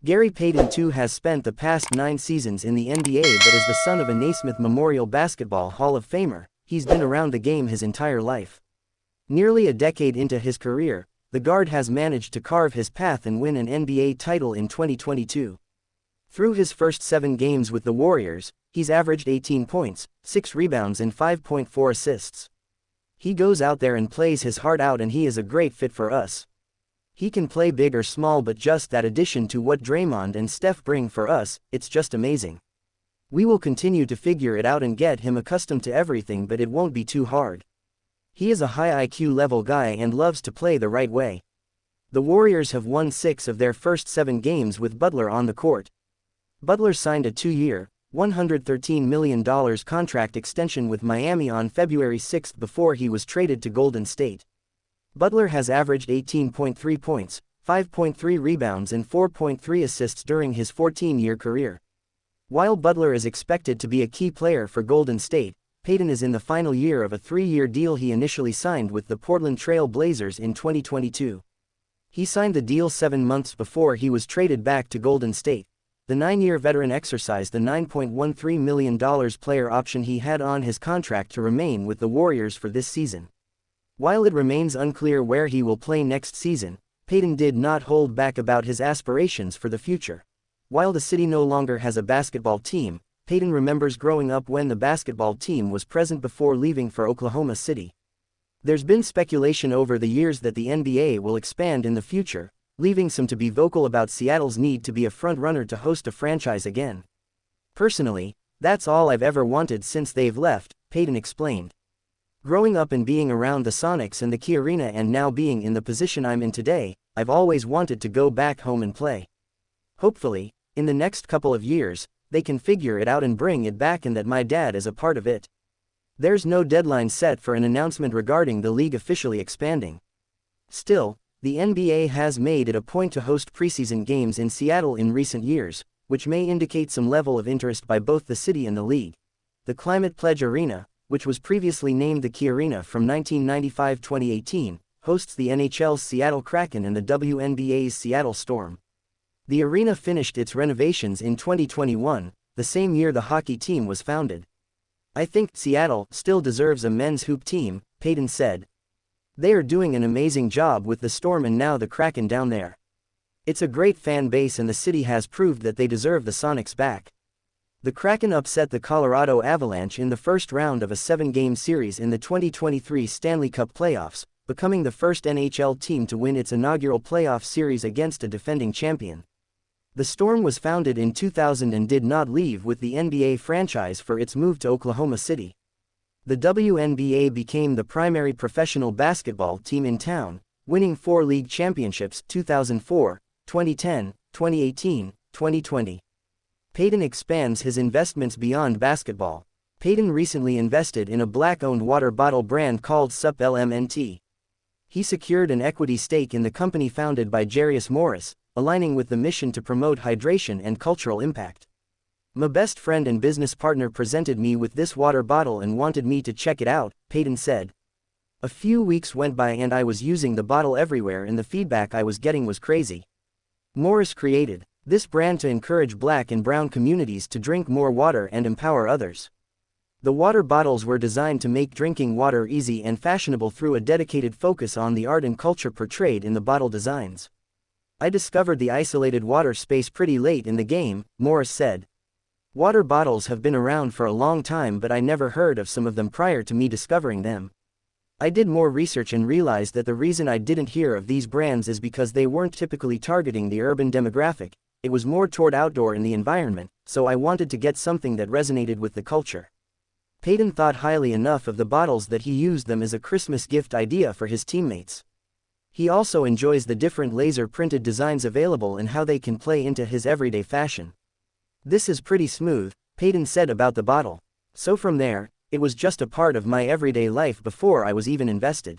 Gary Payton II has spent the past 9 seasons in the NBA, but as the son of a Naismith Memorial Basketball Hall of Famer, he's been around the game his entire life. Nearly a decade into his career, the guard has managed to carve his path and win an NBA title in 2022. Through his first 7 games with the Warriors, he's averaged 18 points, 6 rebounds and 5.4 assists. He goes out there and plays his heart out, and he is a great fit for us. He can play big or small, but just that addition to what Draymond and Steph bring for us, it's just amazing. We will continue to figure it out and get him accustomed to everything, but it won't be too hard. He is a high IQ level guy and loves to play the right way. The Warriors have won 6 of their first 7 games with Butler on the court. Butler signed a 2-year, $113 million contract extension with Miami on February 6 before he was traded to Golden State. Butler has averaged 18.3 points, 5.3 rebounds and 4.3 assists during his 14-year career. While Butler is expected to be a key player for Golden State, Payton is in the final year of a 3-year deal he initially signed with the Portland Trail Blazers in 2022. He signed the deal 7 months before he was traded back to Golden State. The 9-year veteran exercised the $9.13 million player option he had on his contract to remain with the Warriors for this season. While it remains unclear where he will play next season, Payton did not hold back about his aspirations for the future. While the city no longer has a basketball team, Payton remembers growing up when the basketball team was present before leaving for Oklahoma City. There's been speculation over the years that the NBA will expand in the future, leaving some to be vocal about Seattle's need to be a front-runner to host a franchise again. Personally, that's all I've ever wanted since they've left, Payton explained. Growing up and being around the Sonics and the Key Arena, and now being in the position I'm in today, I've always wanted to go back home and play. Hopefully, in the next couple of years, they can figure it out and bring it back, and that my dad is a part of it. There's no deadline set for an announcement regarding the league officially expanding. Still, the NBA has made it a point to host preseason games in Seattle in recent years, which may indicate some level of interest by both the city and the league. The Climate Pledge Arena, which was previously named the Key Arena from 1995-2018, hosts the NHL's Seattle Kraken and the WNBA's Seattle Storm. The arena finished its renovations in 2021, the same year the hockey team was founded. "I think Seattle still deserves a men's hoop team," Payton said. "They are doing an amazing job with the Storm and now the Kraken down there. It's a great fan base, and the city has proved that they deserve the Sonics back." The Kraken upset the Colorado Avalanche in the first round of a 7-game series in the 2023 Stanley Cup playoffs, becoming the first NHL team to win its inaugural playoff series against a defending champion. The Storm was founded in 2000 and did not leave with the NBA franchise for its move to Oklahoma City. The WNBA became the primary professional basketball team in town, winning 4 league championships: 2004, 2010, 2018, 2020. Payton expands his investments beyond basketball. Payton recently invested in a Black-owned water bottle brand called Sup LMNT. He secured an equity stake in the company founded by Jarius Morris, aligning with the mission to promote hydration and cultural impact. "My best friend and business partner presented me with this water bottle and wanted me to check it out," Payton said. "A few weeks went by and I was using the bottle everywhere, and the feedback I was getting was crazy." Morris created this brand to encourage Black and brown communities to drink more water and empower others. The water bottles were designed to make drinking water easy and fashionable through a dedicated focus on the art and culture portrayed in the bottle designs. "I discovered the isolated water space pretty late in the game," Morris said. "Water bottles have been around for a long time, but I never heard of some of them prior to me discovering them. I did more research and realized that the reason I didn't hear of these brands is because they weren't typically targeting the urban demographic. It was more toward outdoor in the environment, so I wanted to get something that resonated with the culture." Payton thought highly enough of the bottles that he used them as a Christmas gift idea for his teammates. He also enjoys the different laser-printed designs available and how they can play into his everyday fashion. "This is pretty smooth," Payton said about the bottle. "So from there, it was just a part of my everyday life before I was even invested."